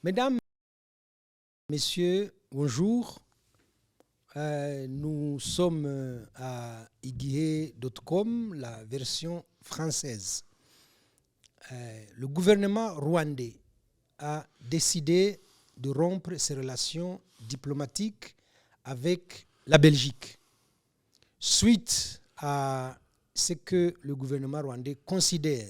Mesdames, Messieurs, bonjour. Nous sommes à iguihé.com, la version française. Le gouvernement rwandais a décidé de rompre ses relations diplomatiques avec la Belgique suite à ce que le gouvernement rwandais considère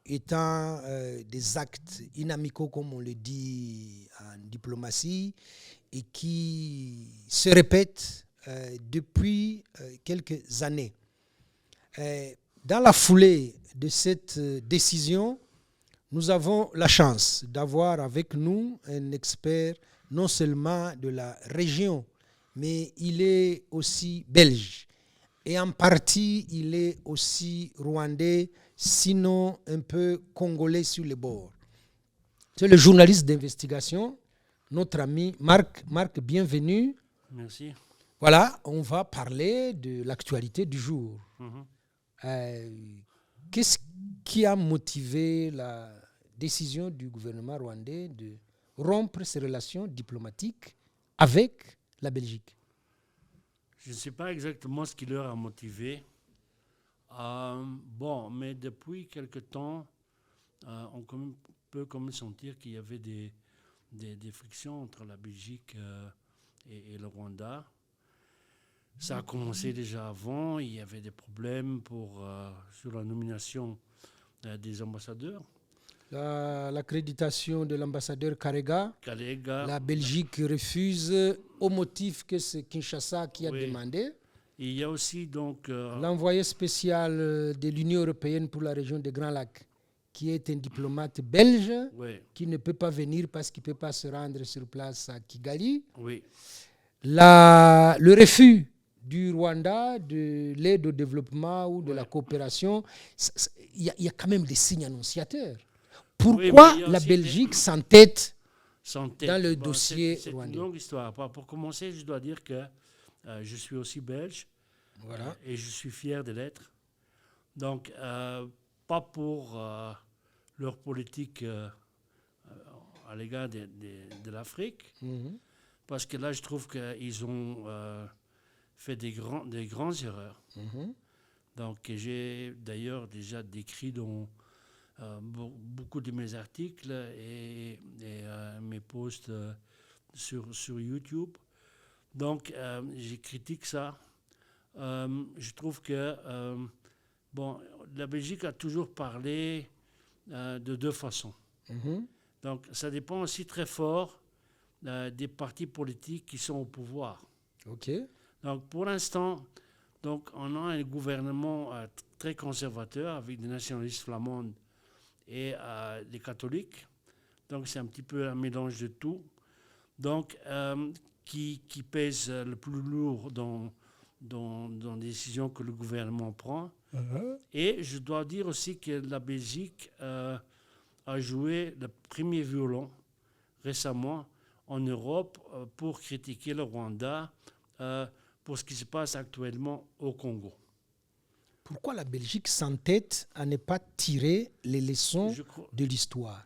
étant des actes inamicaux, comme on le dit en diplomatie, et qui se répètent depuis quelques années. Dans la foulée de cette décision, nous avons la chance d'avoir avec nous un expert non seulement de la région, mais il est aussi belge. Et en partie, il est aussi rwandais, sinon un peu congolais sur les bords. C'est le journaliste d'investigation, notre ami Marc. Marc, bienvenue. Merci. Voilà, on va parler de l'actualité du jour. Qu'est-ce qui a motivé la décision du gouvernement rwandais de rompre ses relations diplomatiques avec la Belgique? Je ne sais pas exactement ce qui leur a motivé. Mais depuis quelque temps, on peut quand même sentir qu'il y avait des frictions entre la Belgique et le Rwanda. Ça a commencé déjà avant. Il y avait des problèmes sur la nomination des ambassadeurs. L'accréditation de l'ambassadeur Karega. La Belgique refuse au motif que c'est Kinshasa qui a demandé. Et il y a aussi donc l'envoyé spécial de l'Union européenne pour la région des Grands Lacs, qui est un diplomate belge qui ne peut pas venir parce qu'il ne peut pas se rendre sur place à Kigali. Le refus du Rwanda de l'aide au développement ou de la coopération, il y a quand même des signes annonciateurs. Pourquoi la Belgique s'entête dans le dossier c'est rwandais? C'est une longue histoire. Pour commencer, je dois dire que je suis aussi belge. Voilà. Et je suis fier de l'être. Donc, pas pour leur politique à l'égard de l'Afrique, parce que là, je trouve qu'ils ont fait des grandes erreurs. Donc, j'ai d'ailleurs déjà décrit dans beaucoup de mes articles et mes posts sur YouTube. Donc, je critique ça. Je trouve que la Belgique a toujours parlé de deux façons. Donc, ça dépend aussi très fort des partis politiques qui sont au pouvoir. Donc, pour l'instant, on a un gouvernement très conservateur avec des nationalistes flamands et des catholiques. Donc, c'est un petit peu un mélange de tout. Donc, qui pèse le plus lourd dans les décisions que le gouvernement prend. Et je dois dire aussi que la Belgique a joué le premier violon récemment en Europe pour critiquer le Rwanda pour ce qui se passe actuellement au Congo. Pourquoi la Belgique s'entête à ne pas tirer les leçons de l'histoire?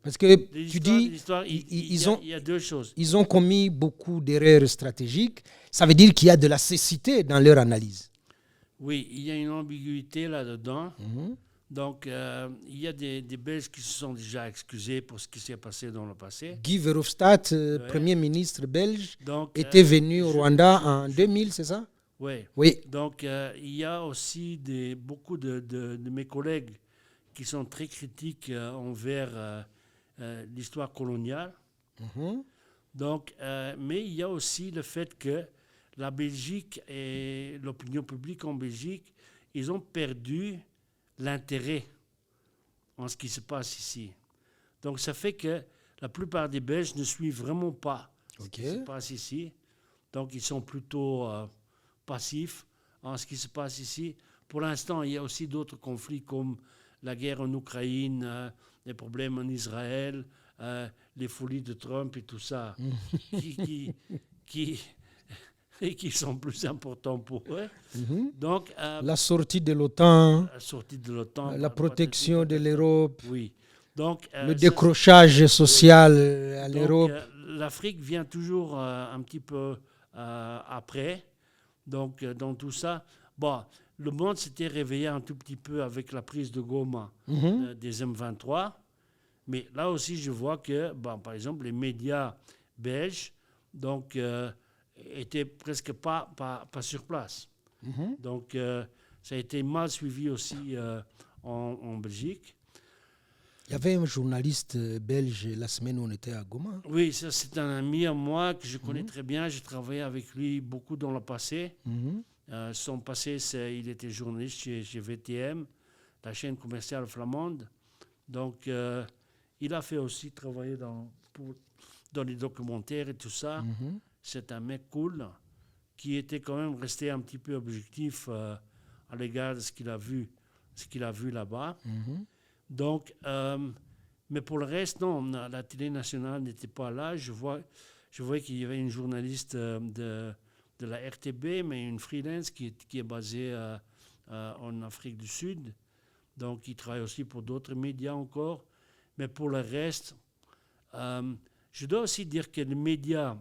Parce que tu dis, il y a deux choses. Ils ont commis beaucoup d'erreurs stratégiques. Ça veut dire qu'il y a de la cécité dans leur analyse. Oui, il y a une ambiguïté là-dedans. Donc, il y a des Belges qui se sont déjà excusés pour ce qui s'est passé dans le passé. Guy Verhofstadt, Premier ministre belge, était venu au Rwanda en 2000, c'est ça? Oui. Donc, il y a aussi beaucoup de mes collègues qui sont très critiques envers l'histoire coloniale. Donc, mais il y a aussi le fait que la Belgique et l'opinion publique en Belgique, ils ont perdu l'intérêt en ce qui se passe ici. Donc, ça fait que la plupart des Belges ne suivent vraiment pas ce qui se passe ici. Donc, ils sont plutôt passifs en ce qui se passe ici. Pour l'instant, il y a aussi d'autres conflits comme la guerre en Ukraine, les problèmes en Israël, les folies de Trump et tout ça, qui sont plus importants pour eux. Donc, la sortie de l'OTAN, la sortie de l'OTAN, la protection de l'Europe. Oui. Donc, le décrochage social à l'Europe. L'Afrique vient toujours un petit peu après. Donc, dans tout ça, bon, le monde s'était réveillé un tout petit peu avec la prise de Goma des M23. Mais là aussi, je vois que, bon, par exemple, les médias belges donc, étaient presque pas sur place. Donc, ça a été mal suivi aussi en Belgique. Il y avait un journaliste belge la semaine où on était à Goma. Oui, ça, c'est un ami à moi que je connais très bien. J'ai travaillé avec lui beaucoup dans le passé. Son passé, il était journaliste chez VTM, la chaîne commerciale flamande. Donc, il a fait aussi travailler dans les documentaires et tout ça. C'est un mec cool qui était quand même resté un petit peu objectif à l'égard de ce qu'il a vu là-bas. Donc, mais pour le reste, non, la télé nationale n'était pas là. Je voyais qu'il y avait une journaliste de la RTB, mais une freelance qui est basée en Afrique du Sud. Donc, il travaille aussi pour d'autres médias encore. Mais pour le reste, je dois aussi dire que les médias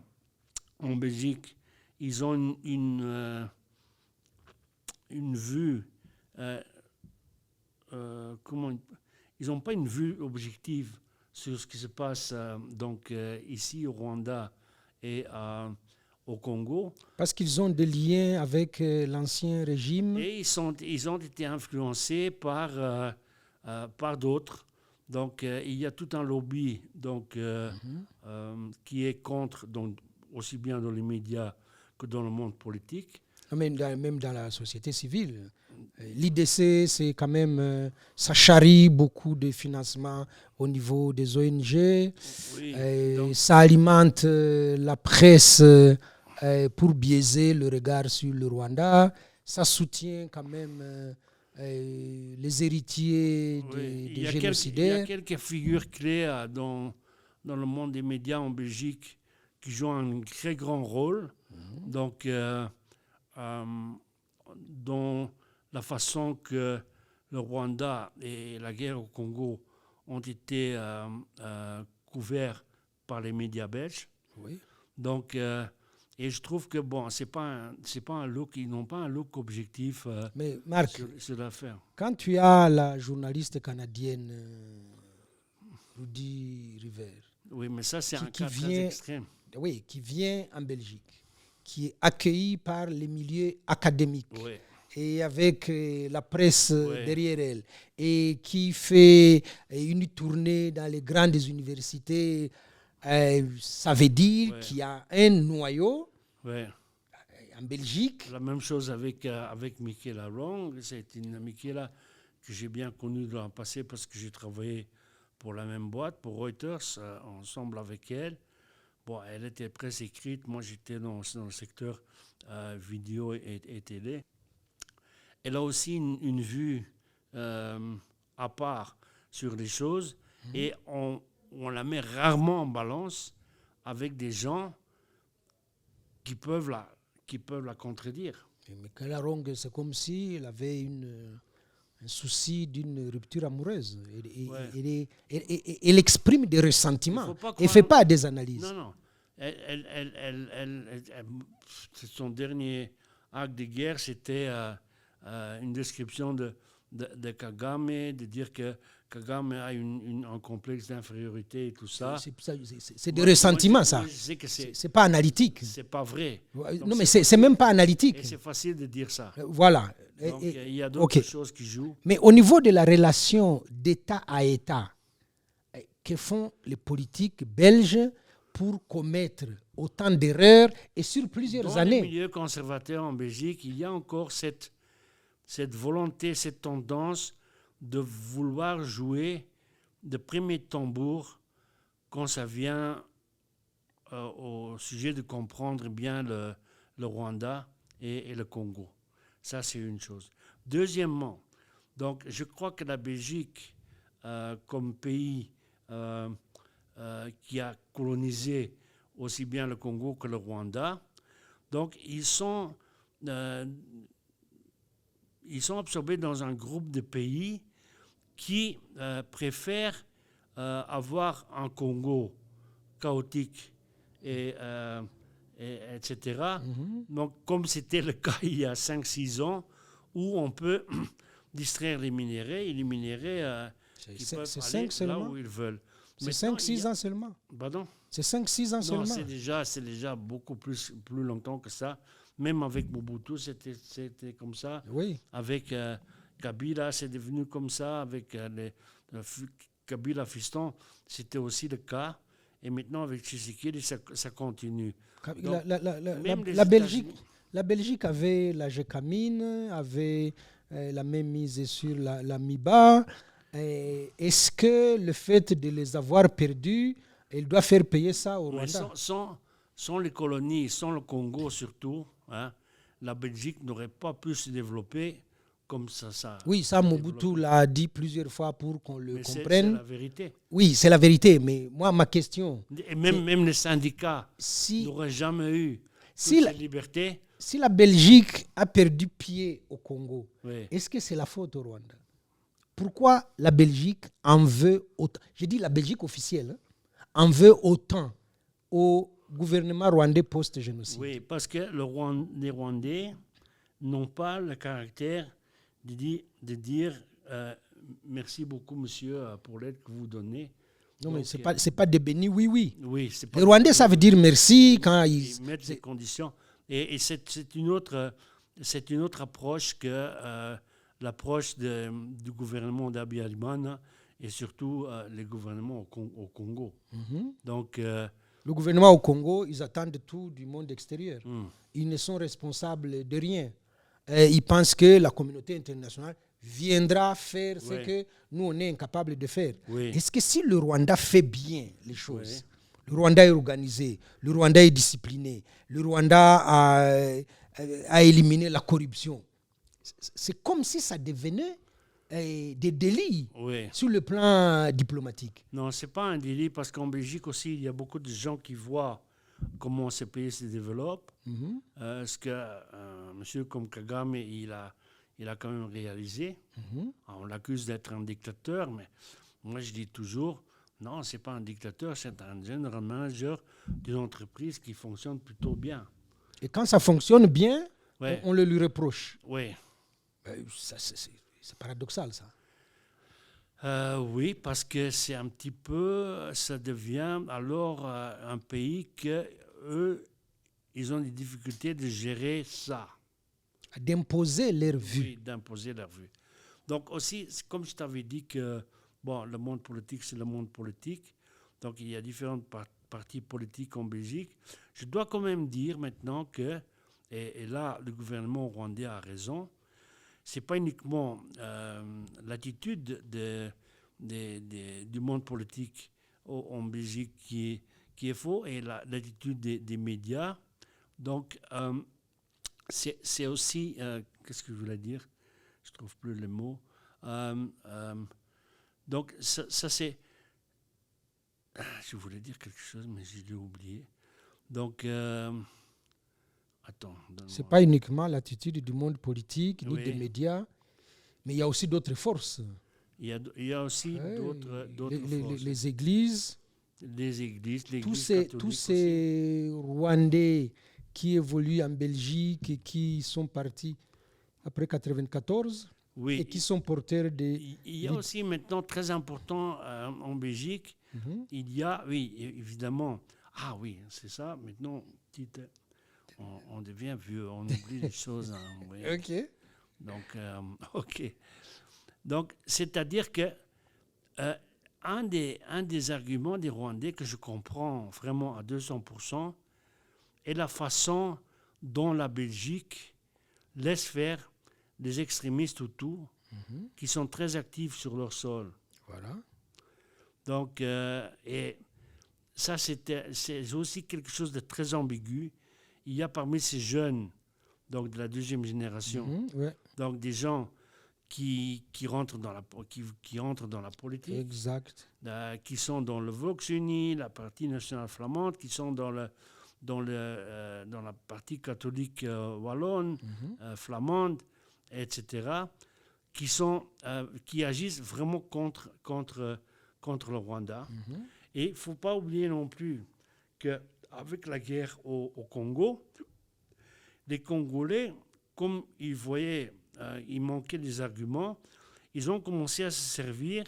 en Belgique, ils ont une vue, ils n'ont pas une vue objective sur ce qui se passe donc, ici au Rwanda et au Congo. Parce qu'ils ont des liens avec l'ancien régime. Et ils ont été influencés par d'autres. Donc, il y a tout un lobby donc, qui est contre, donc, aussi bien dans les médias que dans le monde politique. Même dans la société civile. L'IDC, c'est quand même, ça charrie beaucoup de financements au niveau des ONG. Oui, ça alimente la presse pour biaiser le regard sur le Rwanda. Ça soutient quand même les héritiers des génocidaires. Il y a quelques figures clés dans le monde des médias en Belgique qui jouent un très grand rôle. Donc, dans la façon que le Rwanda et la guerre au Congo ont été couverts par les médias belges. Oui. Donc, et je trouve que bon, c'est pas un look, ils n'ont pas un look objectif mais Marc, sur l'affaire. Quand tu as la journaliste canadienne Rudy River, oui, mais ça c'est un cas très extrême. Oui, qui vient en Belgique, qui est accueillie par les milieux académiques. Oui. Et avec la presse derrière elle, et qui fait une tournée dans les grandes universités, ça veut dire qu'il y a un noyau en Belgique. La même chose avec Michaela Wrong. C'est une Michaela que j'ai bien connue dans le passé parce que j'ai travaillé pour la même boîte, pour Reuters, ensemble avec elle. Bon, elle était presse écrite, moi j'étais dans le secteur vidéo et télé. Elle a aussi une vue à part sur les choses et on la met rarement en balance avec des gens qui peuvent la contredire. Mais Kalarong, c'est comme s'il avait un souci d'une rupture amoureuse. Elle exprime des ressentiments. Elle ne fait pas des analyses. Non. Son dernier acte de guerre, c'était une description de Kagame, de dire que Kagame a un complexe d'infériorité et tout ça. C'est des ressentiments, ça. C'est pas analytique. C'est pas vrai. Donc non, mais c'est même pas analytique. Et c'est facile de dire ça. Voilà. Donc, il y a d'autres choses qui jouent. Mais au niveau de la relation d'État à État, que font les politiques belges pour commettre autant d'erreurs et sur plusieurs années? Dans les milieux conservateurs en Belgique, il y a encore cette volonté, cette tendance de vouloir jouer de premier tambour quand ça vient au sujet de comprendre bien le Rwanda et le Congo. Ça, c'est une chose. Deuxièmement, donc, je crois que la Belgique, comme pays qui a colonisé aussi bien le Congo que le Rwanda, donc ils sont absorbés dans un groupe de pays qui préfèrent avoir un Congo chaotique etc. Donc, comme c'était le cas il y a 5-6 ans, où on peut distraire les minéraux et les minéraux qui peuvent aller là où ils veulent. C'est 5-6 ans seulement. Pardon? C'est 5-6 ans seulement. Non, c'est déjà beaucoup plus longtemps que ça. Même avec Mobutu, c'était comme ça. Oui. Avec Kabila, c'est devenu comme ça. Avec Kabila Fiston, c'était aussi le cas. Et maintenant, avec Tshisekedi, ça continue. Donc, la Belgique avait la Gécamine, avait la même mise sur la MIBA. Est-ce que le fait de les avoir perdus, il doit faire payer ça au Rwanda? Sans les colonies, sans le Congo surtout, hein, la Belgique n'aurait pas pu se développer comme ça. Oui, ça Mobutu l'a dit plusieurs fois pour qu'on le comprenne. C'est la vérité. Oui, c'est la vérité, mais moi, ma question... Et même les syndicats n'auraient jamais eu cette liberté. Si la Belgique a perdu pied au Congo, oui. Est-ce que c'est la faute au Rwanda? Pourquoi la Belgique en veut autant? J'ai dit la Belgique officielle, en veut autant au gouvernement rwandais post-génocide. Oui, parce que les Rwandais n'ont pas le caractère de dire merci beaucoup, monsieur, pour l'aide que vous donnez. Non, mais c'est pas des bénis, oui. Oui, c'est pas les Rwandais, ça veut dire merci quand ils mettent des conditions. Et c'est une autre approche que l'approche du gouvernement d'Abiy Ahmed et surtout les gouvernements au Congo. Mm-hmm. Donc, le gouvernement au Congo, ils attendent tout du monde extérieur. Ils ne sont responsables de rien. Ils pensent que la communauté internationale viendra faire ce que nous, on est incapable de faire. Oui. Est-ce que si le Rwanda fait bien les choses, le Rwanda est organisé, le Rwanda est discipliné, le Rwanda a éliminé la corruption, c'est comme si ça devenait des délits sur le plan diplomatique. Non, ce n'est pas un délit parce qu'en Belgique aussi, il y a beaucoup de gens qui voient comment ces pays se développent. Ce que monsieur comme Kagame, il a quand même réalisé. On l'accuse d'être un dictateur, mais moi je dis toujours, non, ce n'est pas un dictateur, c'est un general manager d'une entreprise qui fonctionne plutôt bien. Et quand ça fonctionne bien, on le lui reproche. Oui. C'est paradoxal, ça. Oui, parce que c'est un petit peu, ça devient alors un pays que eux, ils ont des difficultés de gérer ça. D'imposer leur vue. Oui, d'imposer leur vue. Donc aussi, comme je t'avais dit que le monde politique, c'est le monde politique. Donc il y a différents partis politiques en Belgique. Je dois quand même dire maintenant que, et là, le gouvernement rwandais a raison, ce n'est pas uniquement l'attitude du monde politique en Belgique qui est faux, et l'attitude des médias. Donc, c'est aussi... qu'est-ce que je voulais dire? Je ne trouve plus le mot. Donc, ça c'est... Je voulais dire quelque chose, mais je l'ai oublié. Donc... Attends, ce n'est pas uniquement l'attitude du monde politique, ni des médias, mais il y a aussi d'autres forces. Il y a aussi d'autres forces. Les églises. L'Église tous ces Rwandais qui évoluent en Belgique et qui sont partis après 1994 et qui sont porteurs des... Il y a aussi maintenant, très important en Belgique, il y a, oui, évidemment, c'est ça, maintenant, on devient vieux, on oublie les choses. OK. Donc, c'est-à-dire que un des arguments des Rwandais que je comprends vraiment à 200% est la façon dont la Belgique laisse faire des extrémistes Hutus qui sont très actifs sur leur sol. Voilà. Donc, et ça, c'est aussi quelque chose de très ambigu. Il y a parmi ces jeunes, donc de la deuxième génération, donc des gens qui entrent dans la politique, exact, qui sont dans le Vox Uni, la partie nationale flamande, qui sont dans la partie catholique wallonne, flamande, etc., qui agissent vraiment contre contre le Rwanda. Et il ne faut pas oublier non plus qu'avec la guerre au Congo, les Congolais, comme ils voyaient, il manquait des arguments, ils ont commencé à se servir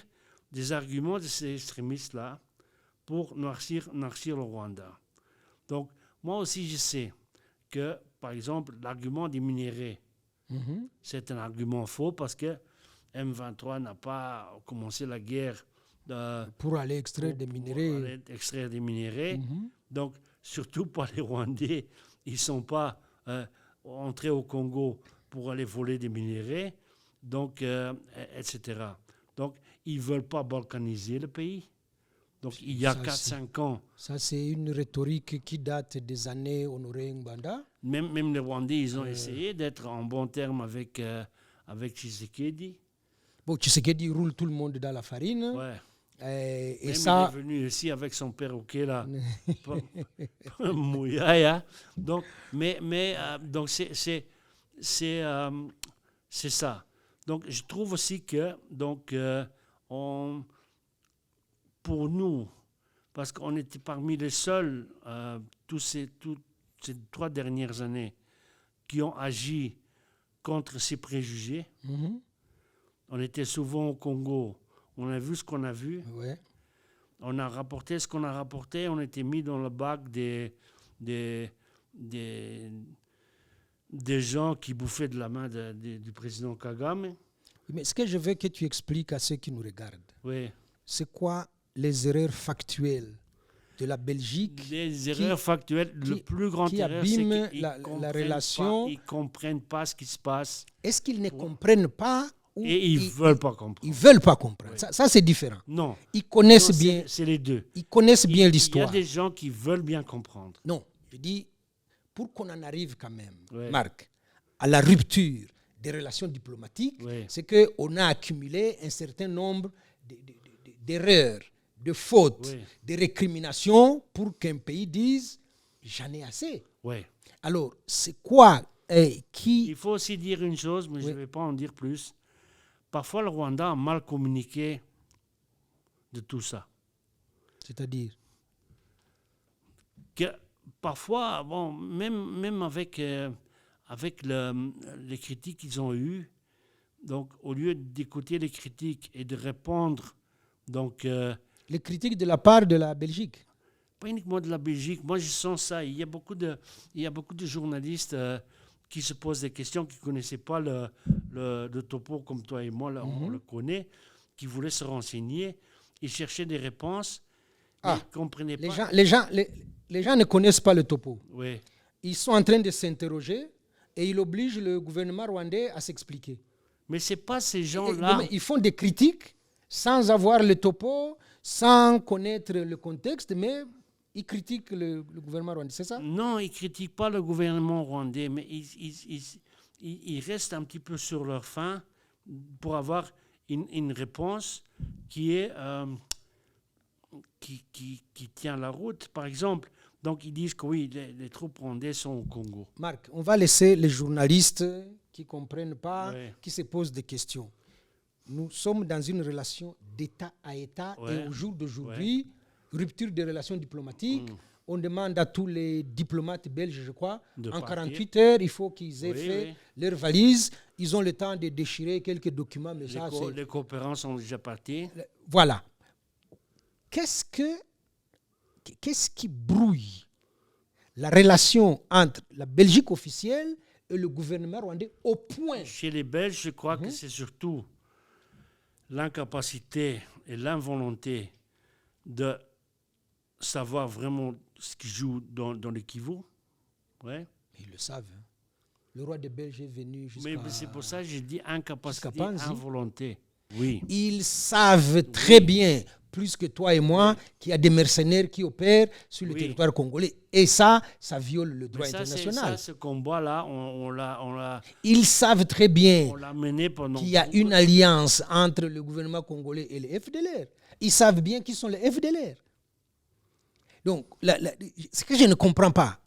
des arguments de ces extrémistes-là pour noircir le Rwanda. Donc, moi aussi, je sais que, par exemple, l'argument des minéraux, c'est un argument faux parce que M23 n'a pas commencé la guerre pour aller extraire des minéraux. Donc, surtout pas les Rwandais, ils ne sont pas entrés au Congo pour aller voler des minéraux, donc, etc. Donc, ils ne veulent pas balkaniser le pays. Donc, il y a 4-5 ans. Ça, c'est une rhétorique qui date des années Honoré Ngbanda. Même les Rwandais, ils ont essayé d'être en bon terme avec Tshisekedi. Bon, Tshisekedi roule tout le monde dans la farine. Ouais. Et même ça... il est venu ici avec son perroquet là, Mouyaya. Donc, donc c'est ça. Donc, je trouve aussi que donc pour nous, parce qu'on était parmi les seuls toutes ces 3 dernières années qui ont agi contre ces préjugés. On était souvent au Congo. On a vu ce qu'on a vu. Ouais. On a rapporté ce qu'on a rapporté. On était mis dans le bac des gens qui bouffaient de la main du président Kagame. Mais ce que je veux que tu expliques à ceux qui nous regardent, c'est quoi les erreurs factuelles de la Belgique? Les erreurs factuelles, le plus grand erreur, c'est qu'ils ne comprennent pas ce qui se passe. Est-ce qu'ils ne comprennent pas? Et ils ne veulent pas comprendre. Ils ne veulent pas comprendre. Ça, c'est différent. Non. Ils connaissent bien. C'est les deux. Ils connaissent bien l'histoire. Il y a des gens qui veulent bien comprendre. Non. Je dis, pour qu'on en arrive quand même, Marc, à la rupture des relations diplomatiques, c'est qu'on a accumulé un certain nombre d'erreurs, de fautes, de récriminations pour qu'un pays dise « j'en ai assez ». Alors, c'est quoi qui... Il faut aussi dire une chose, mais je ne vais pas en dire plus. Parfois, le Rwanda a mal communiqué de tout ça. C'est-à-dire que parfois, bon, même avec les critiques qu'ils ont eues, donc au lieu d'écouter les critiques et de répondre, donc... les critiques de la part de la Belgique? Pas uniquement de la Belgique. Moi, je sens ça. Il y a beaucoup de journalistes... qui se posent des questions, qui ne connaissaient pas le topo comme toi et moi, là, on le connaît, qui voulaient se renseigner, ils cherchaient des réponses, ils ne comprenaient pas. Les gens ne connaissent pas le topo. Oui. Ils sont en train de s'interroger et ils obligent le gouvernement rwandais à s'expliquer. Mais ce n'est pas ces gens-là... Ils font des critiques sans avoir le topo, sans connaître le contexte, mais... Ils critiquent le gouvernement rwandais, c'est ça? Non, ils ne critiquent pas le gouvernement rwandais, mais ils restent un petit peu sur leur faim pour avoir une réponse qui est qui tient la route. Par exemple, donc ils disent que oui, les troupes rwandaises sont au Congo. Marc, on va laisser les journalistes qui ne comprennent pas, qui se posent des questions. Nous sommes dans une relation d'État à État et au jour d'aujourd'hui... Rupture des relations diplomatiques. On demande à tous les diplomates belges, je crois, en 48 heures, il faut qu'ils aient fait leur valise. Ils ont le temps de déchirer quelques documents. Mais les coopérants sont déjà partis. Voilà. Qu'est-ce qui brouille la relation entre la Belgique officielle et le gouvernement rwandais au point? Chez les Belges, je crois que c'est surtout l'incapacité et l'involonté de savoir vraiment ce qui joue dans le Kivu. Ouais. Ils le savent. Hein. Le roi des Belges est venu jusqu'à... Mais c'est pour ça que j'ai dit incapacité, involonté. Oui. Ils savent très bien, plus que toi et moi, qu'il y a des mercenaires qui opèrent sur le territoire congolais. Et ça viole le droit international. Ce combat-là, on l'a... Ils savent très bien qu'il y a une alliance entre le gouvernement congolais et les FDLR. Ils savent bien qui sont les FDLR. Donc, ce que je ne comprends pas,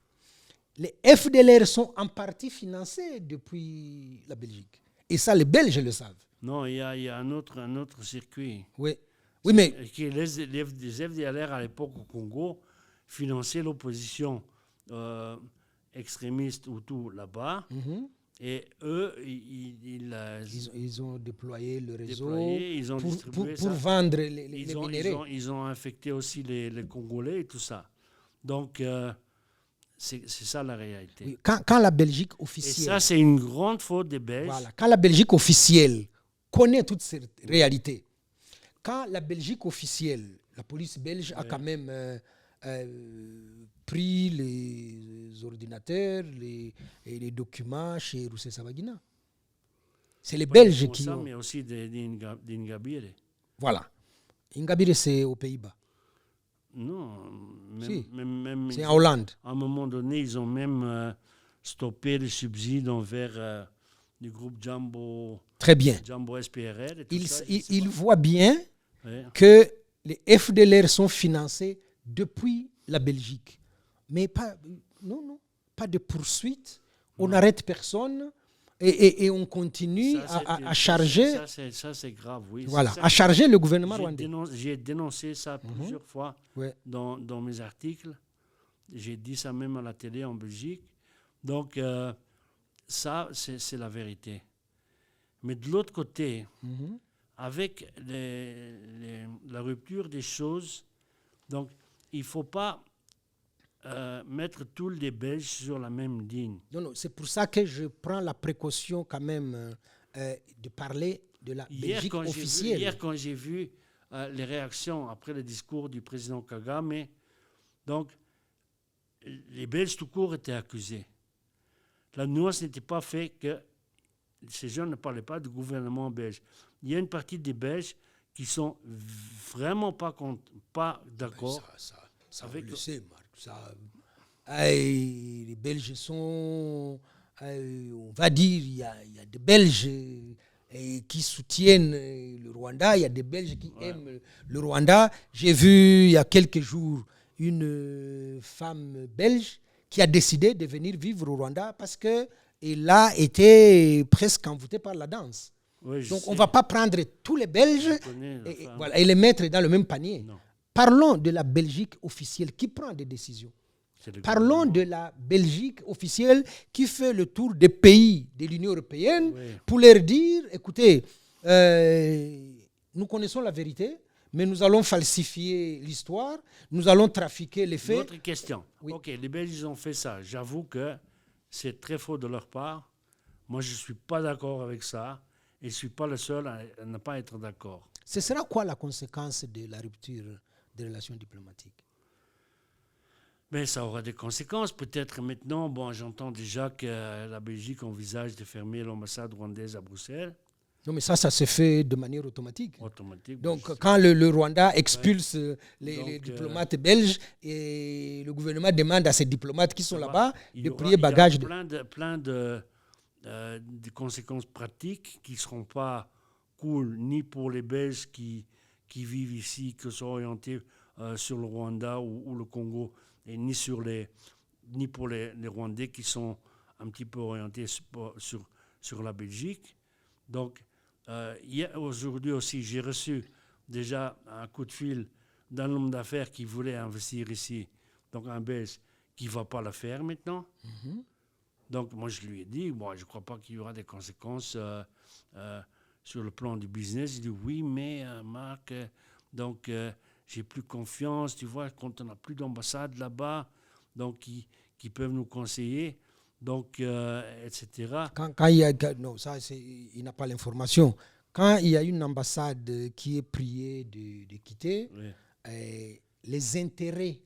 les FDLR sont en partie financés depuis la Belgique. Et ça, les Belges le savent. Non, il y a un autre circuit. Oui. Oui, mais Les FDLR à l'époque au Congo finançaient l'opposition extrémiste Hutu là-bas. Et eux, ils ont déployé le réseau ils ont distribué pour ça. vendre les minéraux. Ils ont infecté aussi les Congolais et tout ça. Donc, c'est ça la réalité. Oui, quand la Belgique Et officielle... ça, c'est une grande faute des Belges. Voilà, quand la Belgique officielle connaît toutes ces réalités, quand la Belgique officielle, la police belge a quand même pris les ordinateurs et les documents chez Roussé Sabagina. C'est les Belges qui ça, ont... mais aussi d'Ingabire. Voilà. Ingabire, c'est aux Pays-Bas. Non, Si. même C'est en Hollande. À un moment donné, ils ont même stoppé les subsides envers du groupe Jambo, Très bien. Jambo SPRL. Et tout Il voit bien ouais. que les FDLR sont financés depuis la Belgique. Mais pas de poursuite. On n'arrête personne et on continue à charger. Ça, c'est grave, oui. Voilà, ça à charger le gouvernement rwandais. J'ai dénoncé ça plusieurs fois dans mes articles. J'ai dit ça même à la télé en Belgique. Donc, ça, c'est la vérité. Mais de l'autre côté, avec la rupture des choses, donc, il ne faut pas mettre tous les Belges sur la même ligne. Non, c'est pour ça que je prends la précaution quand même de parler de la Belgique officielle. Hier, quand j'ai vu les réactions après le discours du président Kagame, donc, les Belges tout court étaient accusés. La nuance n'était pas faite que ces gens ne parlaient pas du gouvernement belge. Il y a une partie des Belges qui sont vraiment pas d'accord. Ça avec le sait, Marc. Les Belges sont, on va dire, il y a des Belges qui soutiennent le Rwanda, il y a des Belges qui aiment le Rwanda. J'ai vu il y a quelques jours une femme belge qui a décidé de venir vivre au Rwanda parce qu'elle a été presque envoûtée par la danse. Oui, donc on ne va pas prendre tous les Belges et les mettre dans le même panier. Non. Parlons de la Belgique officielle qui prend des décisions. Parlons de la Belgique officielle qui fait le tour des pays de l'Union européenne pour leur dire, écoutez, nous connaissons la vérité, mais nous allons falsifier l'histoire, nous allons trafiquer les faits. Autre question. Oui. Ok, les Belges ont fait ça. J'avoue que c'est très faux de leur part. Moi, je ne suis pas d'accord avec ça et je ne suis pas le seul à ne pas être d'accord. Ce sera quoi la conséquence de la rupture des relations diplomatiques? Mais ça aura des conséquences. Peut-être maintenant, j'entends déjà que la Belgique envisage de fermer l'ambassade rwandaise à Bruxelles. Non, mais ça se fait de manière automatique. Donc, quand le Rwanda expulse les diplomates belges et le gouvernement demande à ces diplomates qui sont là-bas de plier bagage. Il y a plein de conséquences pratiques qui ne seront pas cool ni pour les Belges qui vivent ici, qui sont orientés sur le Rwanda ou le Congo, et ni pour les Rwandais qui sont un petit peu orientés sur la Belgique. Donc, aujourd'hui aussi, j'ai reçu déjà un coup de fil d'un homme d'affaires qui voulait investir ici, donc un Belge qui ne va pas le faire maintenant. Mm-hmm. Donc, moi, je lui ai dit, je ne crois pas qu'il y aura des conséquences sur le plan du business. Il dit, oui, mais Marc, donc, j'ai plus confiance, tu vois, quand on n'a plus d'ambassade là-bas, donc, qui peuvent nous conseiller. Donc, etc. Quand il y a... Non, ça, il n'a pas l'information. Quand il y a une ambassade qui est priée de quitter, les intérêts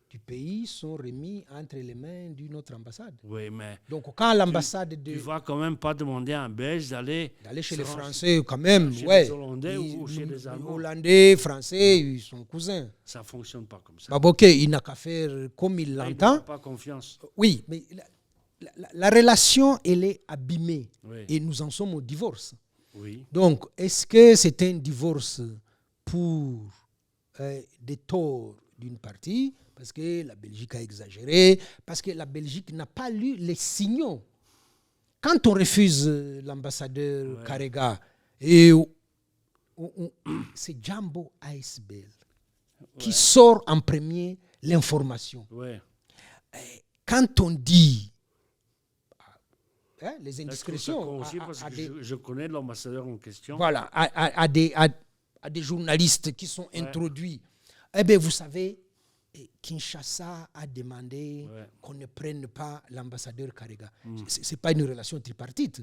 du pays sont remis entre les mains d'une autre ambassade. Oui, mais... Donc, quand l'ambassade... Tu ne vas quand même pas demander à un Belge d'aller chez les Français, quand même. Chez les Hollandais ou chez les Allemands. Hollandais, Français, ils sont cousins. Ça ne fonctionne pas comme ça. Bah, il n'a qu'à faire comme il l'entend. Il n'a pas confiance. Oui, mais... La relation, elle est abîmée et nous en sommes au divorce. Oui. Donc, est-ce que c'est un divorce pour des torts d'une partie, parce que la Belgique a exagéré, parce que la Belgique n'a pas lu les signaux? Quand on refuse l'ambassadeur Karega et c'est Jambo ASBL qui sort en premier l'information. Ouais. Quand on dit les indiscrétions je connais l'ambassadeur en question. Voilà, à des journalistes qui sont introduits. Eh bien, vous savez, Kinshasa a demandé qu'on ne prenne pas l'ambassadeur Karega. Ce n'est pas une relation tripartite,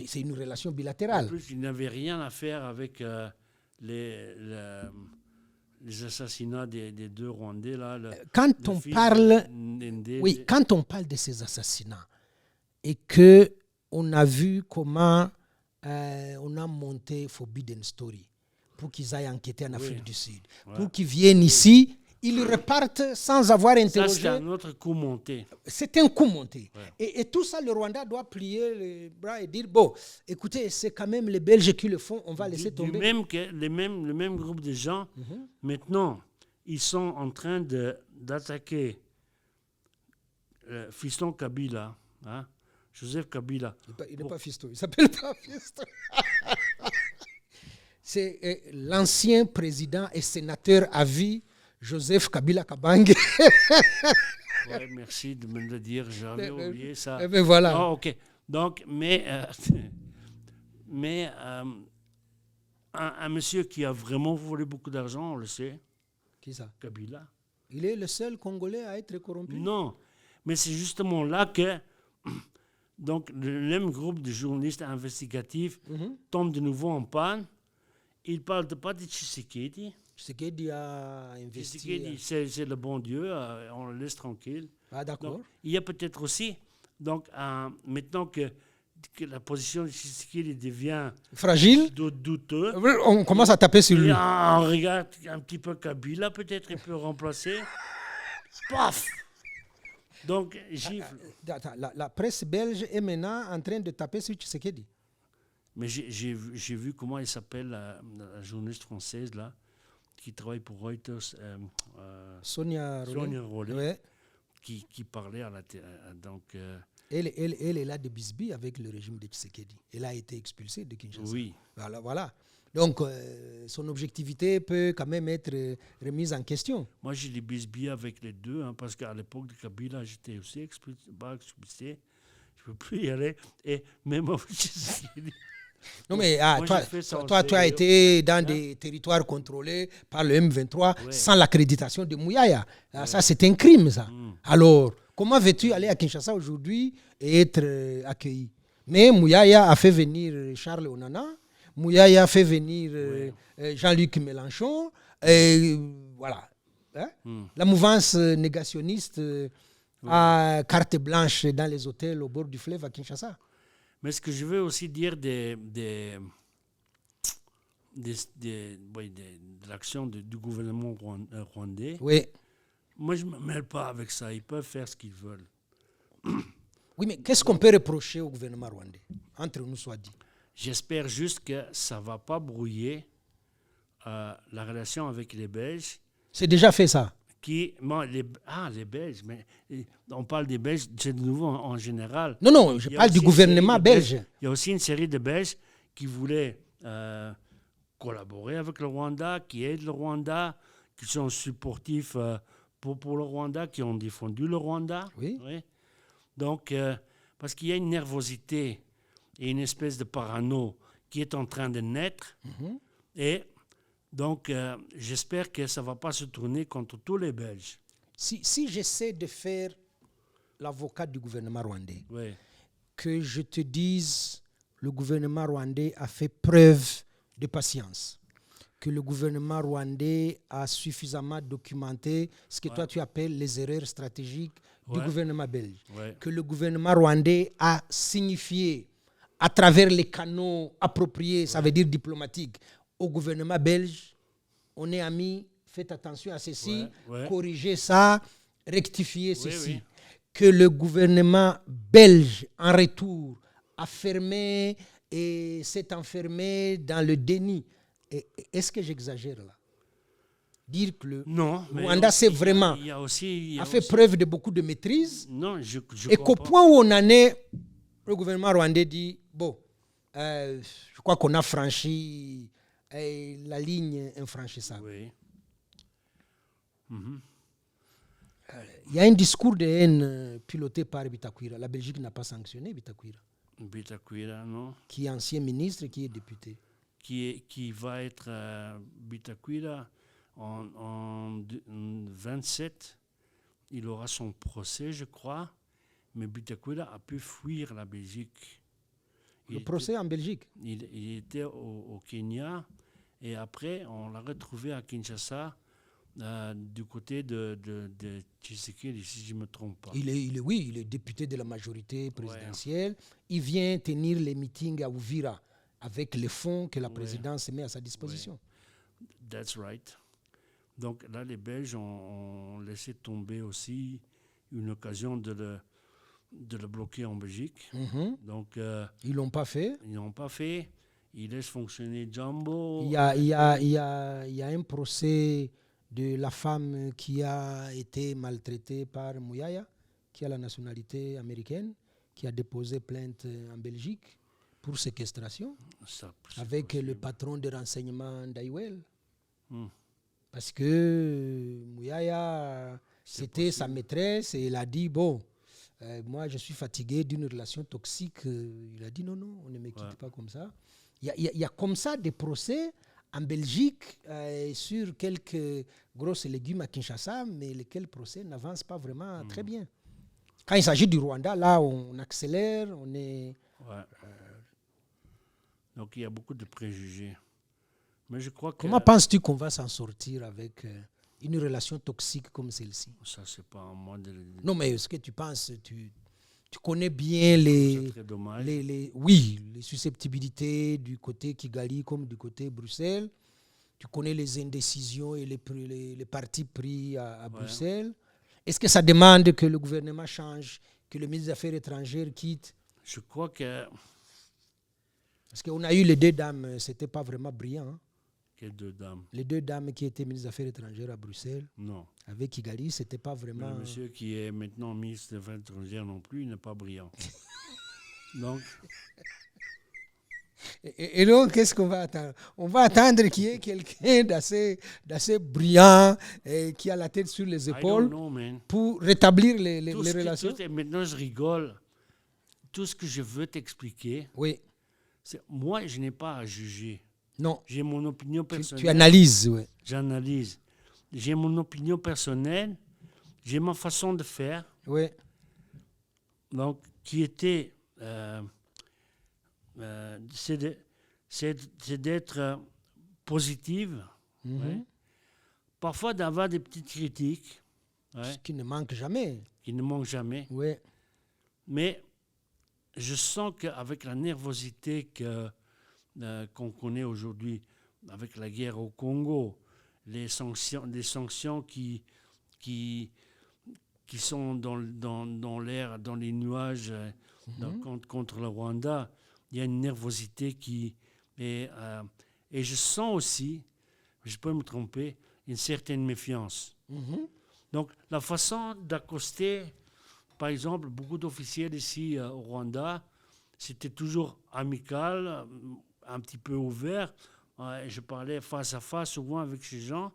c'est une relation bilatérale. En plus, il n'avait rien à faire avec les assassinats des deux Rwandais. Là, quand on parle de ces assassinats et qu'on a vu comment on a monté Forbidden Story pour qu'ils aillent enquêter en Afrique du Sud, pour qu'ils viennent ici, ils repartent sans avoir interrogé. Ça, c'est un autre coup monté. C'est un coup monté. Ouais. Et tout ça, le Rwanda doit plier les bras et dire, bon, écoutez, c'est quand même les Belges qui le font, on va laisser tomber. Le même groupe de gens, maintenant, ils sont en train d'attaquer fiston Kabila, hein, Joseph Kabila. Il n'est pas fiston, il ne s'appelle pas fiston. C'est l'ancien président et sénateur à vie, Joseph Kabila Kabange. Ouais, merci de me le dire, j'avais oublié ça. Mais voilà. Oh, ok. Donc, un monsieur qui a vraiment volé beaucoup d'argent, on le sait. Qui ça? Kabila. Il est le seul Congolais à être corrompu? Non, mais c'est justement là que donc, le même groupe de journalistes investigatifs tombe de nouveau en panne. Il ne parle pas de Tshisekedi. Tshisekedi a investi. Tshisekedi, c'est le bon Dieu, on le laisse tranquille. Ah, d'accord. Donc, il y a peut-être aussi, donc, maintenant que la position de Tshisekedi devient fragile, douteuse, on commence à taper sur lui. On regarde un petit peu Kabila, peut-être il peut remplacer. Paf! Donc, gifle. La presse belge est maintenant en train de taper sur Tshisekedi. Mais j'ai vu comment elle s'appelle, la journaliste française, là, qui travaille pour Reuters. Sonia Rollet. Ouais. Qui parlait à la télé. Donc, elle est là de Bisbee avec le régime de Tshisekedi. Elle a été expulsée de Kinshasa. Oui. Voilà. Donc, son objectivité peut quand même être remise en question. Moi, j'ai les Bisbee avec les deux, hein, parce qu'à l'époque de Kabila, j'étais aussi expulsé. Je ne peux plus y aller. Et même avec Tshisekedi. Non, mais toi, tu as été dans des territoires contrôlés par le M23 sans l'accréditation de Mouyaya. Ça, c'est un crime, ça. Alors, comment veux-tu aller à Kinshasa aujourd'hui et être accueilli? Mais Mouyaya a fait venir Charles Onana, Mouyaya a fait venir Jean-Luc Mélenchon, et voilà. Hein? La mouvance négationniste a carte blanche dans les hôtels au bord du fleuve à Kinshasa. Mais ce que je veux aussi dire de l'action du gouvernement rwandais, moi je ne me mêle pas avec ça. Ils peuvent faire ce qu'ils veulent. Oui, mais qu'est-ce qu'on peut reprocher au gouvernement rwandais? Entre nous soit dit. J'espère juste que ça ne va pas brouiller la relation avec les Belges. C'est déjà fait ça. Les Belges, mais on parle des Belges, c'est de nouveau en général. Non, je parle du gouvernement belge. Il y a aussi une série de Belges qui voulaient collaborer avec le Rwanda, qui aident le Rwanda, qui sont supportifs pour le Rwanda, qui ont défendu le Rwanda. Oui. Donc, parce qu'il y a une nervosité et une espèce de parano qui est en train de naître. Et donc, j'espère que ça ne va pas se tourner contre tous les Belges. Si j'essaie de faire l'avocat du gouvernement rwandais, que je te dise, le gouvernement rwandais a fait preuve de patience, que le gouvernement rwandais a suffisamment documenté ce que toi tu appelles les erreurs stratégiques du gouvernement belge, que le gouvernement rwandais a signifié à travers les canaux appropriés, ça veut dire diplomatiques, au gouvernement belge, on est amis, faites attention à ceci, corrigez ça, rectifiez ceci. Que le gouvernement belge, en retour, a fermé et s'est enfermé dans le déni. Est-ce que j'exagère là? Dire que le Rwanda, c'est vraiment, a fait preuve de beaucoup de maîtrise, et qu'au point où on en est, le gouvernement rwandais dit, bon, je crois qu'on a franchi la ligne infranchissable. Oui. Mhm. Il y a un discours de haine piloté par Bitakwira. La Belgique n'a pas sanctionné Bitakwira, Bitakwira, non? qui est ancien ministre, qui est député. Qui va être Bitakwira en 27. Il aura son procès, je crois. Mais Bitakwira a pu fuir la Belgique. Le procès en Belgique. Il était au Kenya. Et après, on l'a retrouvé à Kinshasa, du côté de Tshisekedi, si je ne me trompe pas. Il est député de la majorité présidentielle. Ouais. Il vient tenir les meetings à Uvira avec les fonds que la présidence met à sa disposition. Ouais. That's right. Donc là, les Belges ont laissé tomber aussi une occasion de le bloquer en Belgique. Mm-hmm. Donc, ils ne l'ont pas fait. Ils n'ont pas fait. Ils laissent fonctionner Jumbo. Il y a un procès de la femme qui a été maltraitée par Mouyaya, qui a la nationalité américaine, qui a déposé plainte en Belgique pour séquestration, avec possible. Le patron de renseignement d'Aïwel. Parce que Mouyaya, c'était sa maîtresse et il a dit, bon, moi je suis fatigué d'une relation toxique. Il a dit, non, on ne me quitte pas comme ça. Il y a comme ça des procès en Belgique sur quelques grosses légumes à Kinshasa, mais lesquels procès n'avancent pas vraiment très bien. Quand il s'agit du Rwanda, là, on accélère, on est... Ouais. Donc, il y a beaucoup de préjugés. Mais je crois que... Comment penses-tu qu'on va s'en sortir avec une relation toxique comme celle-ci? Ça, c'est pas à moi de... Non, mais est-ce que tu penses... Tu connais bien les susceptibilités du côté Kigali comme du côté Bruxelles. Tu connais les indécisions et les partis pris à Bruxelles. Est-ce que ça demande que le gouvernement change, que le ministre des Affaires étrangères quitte? Je crois que... Parce qu'on a eu les deux dames, c'était pas vraiment brillant. Hein? Quelles deux dames? Les deux dames qui étaient ministres des Affaires étrangères à Bruxelles. Non. Avec Kigali, c'était pas vraiment... Mais le monsieur qui est maintenant ministre des Affaires étrangères non plus, il n'est pas brillant. Donc... Et donc, qu'est-ce qu'on va attendre? On va attendre qu'il y ait quelqu'un d'assez brillant et qui a la tête sur les épaules pour rétablir les relations. Maintenant, je rigole. Tout ce que je veux t'expliquer, c'est moi, je n'ai pas à juger. Non. J'ai mon opinion personnelle. Tu analyses, oui. J'analyse. J'ai mon opinion personnelle. J'ai ma façon de faire. Oui. Donc, qui était... c'est d'être positive. Mm-hmm. Parfois, d'avoir des petites critiques. Ce qui ne manque jamais. Qui ne manque jamais. Oui. Mais je sens qu'avec la nervosité qu'on connaît aujourd'hui, avec la guerre au Congo, les sanctions qui sont dans l'air, dans les nuages, contre le Rwanda, il y a une nervosité et je sens aussi, je peux me tromper, une certaine méfiance. Mm-hmm. Donc, la façon d'accoster, par exemple, beaucoup d'officiels ici au Rwanda, c'était toujours amical, un petit peu ouvert. Je parlais face à face souvent avec ces gens.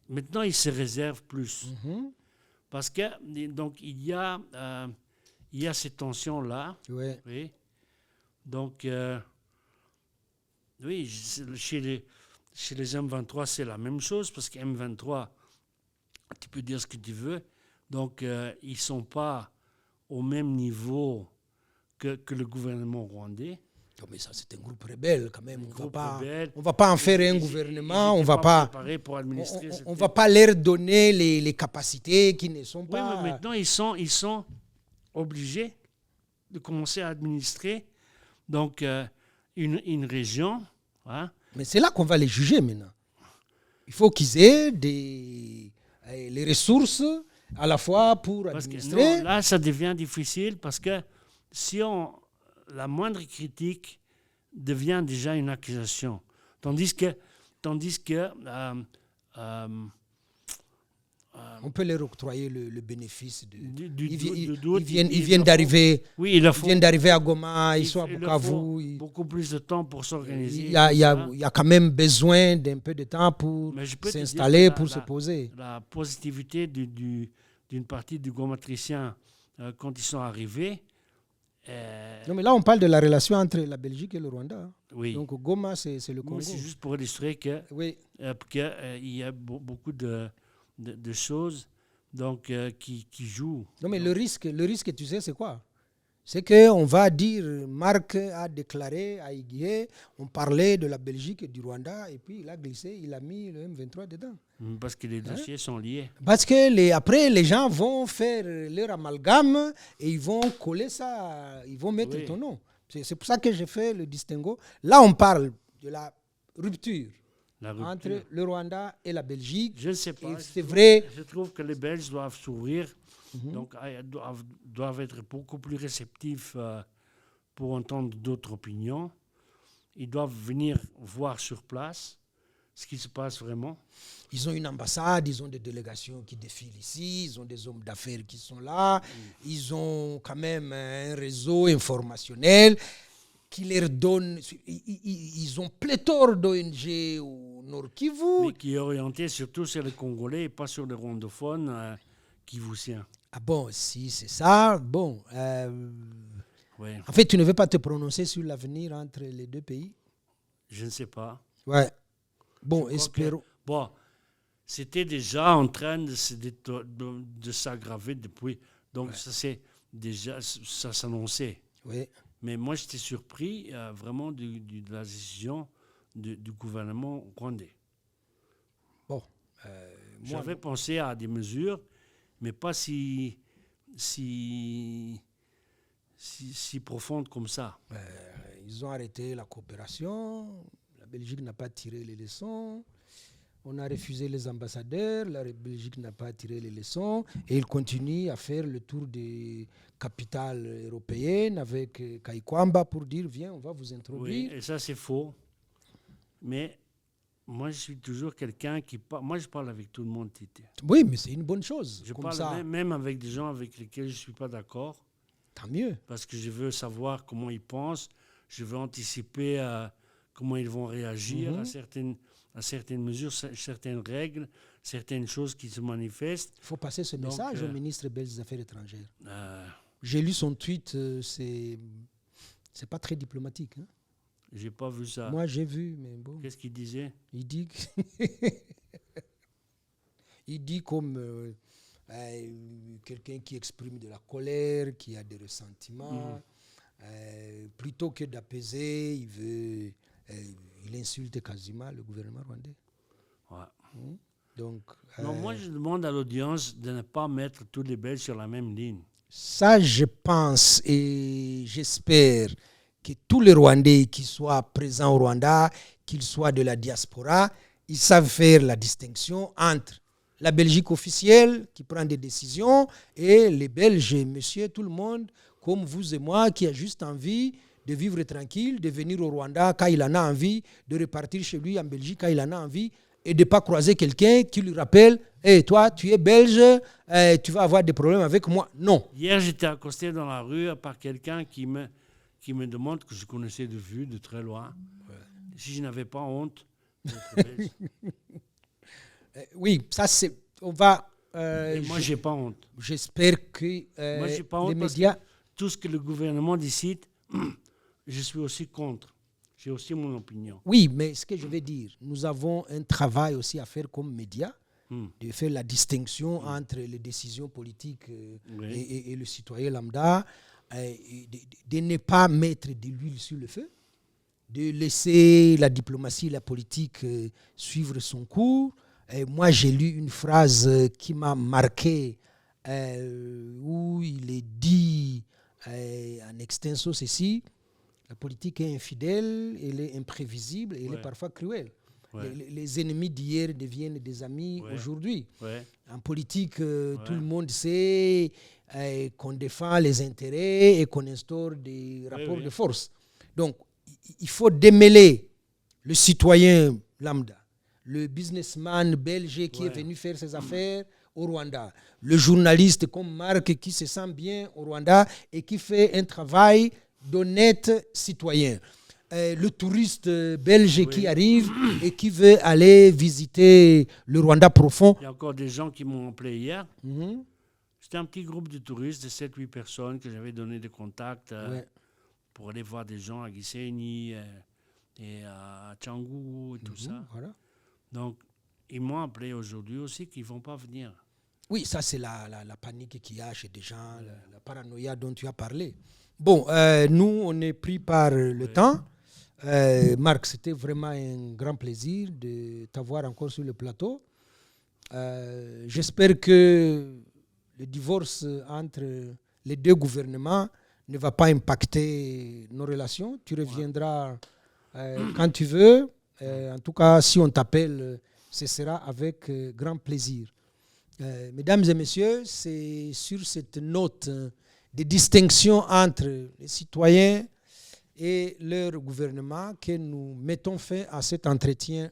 Maintenant, ils se réservent plus. Mm-hmm. Parce que, donc, il y a cette tension-là. Oui. Oui. Donc, oui, chez les M23, c'est la même chose, parce que M23, tu peux dire ce que tu veux. Donc, ils ne sont pas au même niveau que le gouvernement rwandais. Non, mais ça, c'est un groupe rebelle quand même. On ne va pas en faire un gouvernement. On ne va pas leur donner les capacités qui ne sont pas... Oui, mais maintenant, ils sont obligés de commencer à administrer donc, une région. Hein. Mais c'est là qu'on va les juger maintenant. Il faut qu'ils aient les ressources à la fois pour administrer... Non, là, ça devient difficile parce que si la moindre critique devient déjà une accusation. Tandis que On peut leur octroyer le bénéfice de... du doute. Ils viennent d'arriver. Oui, ils viennent d'arriver à Goma, ils sont à il leur Bukavu. faut beaucoup plus de temps pour s'organiser. Il y a quand même besoin d'un peu de temps pour s'installer, pour se poser. La positivité d'une partie du Gomatricien quand ils sont arrivés. Non, mais là, on parle de la relation entre la Belgique et le Rwanda. Oui. Donc Goma, c'est le Congo. C'est juste pour illustrer que, oui. Il y a beaucoup de choses donc, qui jouent. Non, mais le risque, tu sais, c'est quoi? C'est qu'on va dire, Marc a déclaré à Iguié, on parlait de la Belgique et du Rwanda, et puis il a glissé, il a mis le M23 dedans. Parce que les dossiers sont liés. Parce que après, les gens vont faire leur amalgame et ils vont coller ça, ils vont mettre ton nom. C'est pour ça que j'ai fait le distinguo. Là, on parle de la rupture. Entre le Rwanda et la Belgique. Je ne sais pas. C'est vrai. Je trouve que les Belges doivent s'ouvrir, donc doivent être beaucoup plus réceptifs pour entendre d'autres opinions. Ils doivent venir voir sur place ce qui se passe vraiment. Ils ont une ambassade, ils ont des délégations qui défilent ici, ils ont des hommes d'affaires qui sont là, ils ont quand même un réseau informationnel qui leur donne... Ils ont pléthore d'ONG au Nord Kivu. Mais qui est orienté surtout sur les Congolais et pas sur les rwandophones kivusiens. Ah bon, si c'est ça, bon... Ouais. En fait, tu ne veux pas te prononcer sur l'avenir entre les deux pays? Je ne sais pas. Ouais. Bon, espérons... Bon, c'était déjà en train de s'aggraver depuis. Donc, ça s'annonçait. Oui. Mais moi, j'étais surpris vraiment de la décision du gouvernement rwandais. Bon. J'avais pensé à des mesures, mais pas si profondes comme ça. Ils ont arrêté la coopération. La Belgique n'a pas tiré les leçons. On a refusé les ambassadeurs. La Belgique n'a pas tiré les leçons. Et ils continuent à faire le tour des capitales européennes avec Kaikwamba pour dire, viens, on va vous introduire. Oui, et ça, c'est faux. Mais moi, je suis toujours quelqu'un qui parle. Moi, je parle avec tout le monde, Tite. Oui, mais c'est une bonne chose. Je comme parle ça. Même avec des gens avec lesquels je ne suis pas d'accord. Tant mieux. Parce que je veux savoir comment ils pensent. Je veux anticiper comment ils vont réagir à certaines mesures, certaines règles, certaines choses qui se manifestent. Il faut passer ce message au ministre belge des Affaires étrangères. J'ai lu son tweet, c'est pas très diplomatique. Hein? J'ai pas vu ça. Moi, j'ai vu, mais bon. Qu'est-ce qu'il disait? Il dit comme quelqu'un qui exprime de la colère, qui a des ressentiments. Plutôt que d'apaiser, il insulte quasiment le gouvernement rwandais. Ouais. Donc, non, moi, je demande à l'audience de ne pas mettre tous les Belges sur la même ligne. Ça, je pense et j'espère que tous les Rwandais qui soient présents au Rwanda, qu'ils soient de la diaspora, ils savent faire la distinction entre la Belgique officielle qui prend des décisions et les Belges, monsieur, tout le monde, comme vous et moi, qui a juste envie de vivre tranquille, de venir au Rwanda quand il en a envie, de repartir chez lui en Belgique quand il en a envie, et de ne pas croiser quelqu'un qui lui rappelle « Hey, toi, tu es belge, tu vas avoir des problèmes avec moi. » Non. Hier, j'étais accosté dans la rue par quelqu'un qui me demande, que je connaissais de vue, de très loin, si je n'avais pas honte d'être belge. Oui, ça c'est... On va... moi, je n'ai pas honte. J'espère que moi, j'ai pas honte les médias... Tout ce que le gouvernement décide, je suis aussi contre. J'ai aussi mon opinion. Oui, mais ce que je veux dire, nous avons un travail aussi à faire comme médias, de faire la distinction entre les décisions politiques et le citoyen lambda, de ne pas mettre de l'huile sur le feu, de laisser la diplomatie et la politique suivre son cours. Moi, j'ai lu une phrase qui m'a marqué, où il est dit en extenso ceci: la politique est infidèle, elle est imprévisible, elle est parfois cruelle. Les ennemis d'hier deviennent des amis aujourd'hui. En politique, tout le monde sait qu'on défend les intérêts et qu'on instaure des rapports de force. Donc, il faut démêler le citoyen lambda, le businessman belge qui est venu faire ses affaires au Rwanda. Le journaliste comme Marc qui se sent bien au Rwanda et qui fait un travail d'honnête citoyen. Le touriste belge qui arrive et qui veut aller visiter le Rwanda profond. Il y a encore des gens qui m'ont appelé hier. C'était un petit groupe de touristes de 7-8 personnes que j'avais donné des contacts pour aller voir des gens à Gisenyi et à Canggu et tout ça. Voilà. Donc, ils m'ont appelé aujourd'hui aussi qu'ils ne vont pas venir. Oui, ça c'est la panique qu'il y a chez des gens, la paranoïa dont tu as parlé. Bon, nous, on est pris par le temps. Marc, c'était vraiment un grand plaisir de t'avoir encore sur le plateau. J'espère que le divorce entre les deux gouvernements ne va pas impacter nos relations. Tu reviendras quand tu veux. En tout cas, si on t'appelle, ce sera avec grand plaisir. Mesdames et messieurs, c'est sur cette note de distinction entre les citoyens et leur gouvernement que nous mettons fin à cet entretien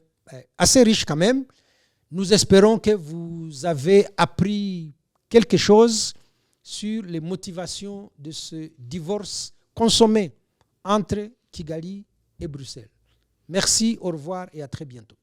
assez riche quand même. Nous espérons que vous avez appris quelque chose sur les motivations de ce divorce consommé entre Kigali et Bruxelles. Merci, au revoir et à très bientôt.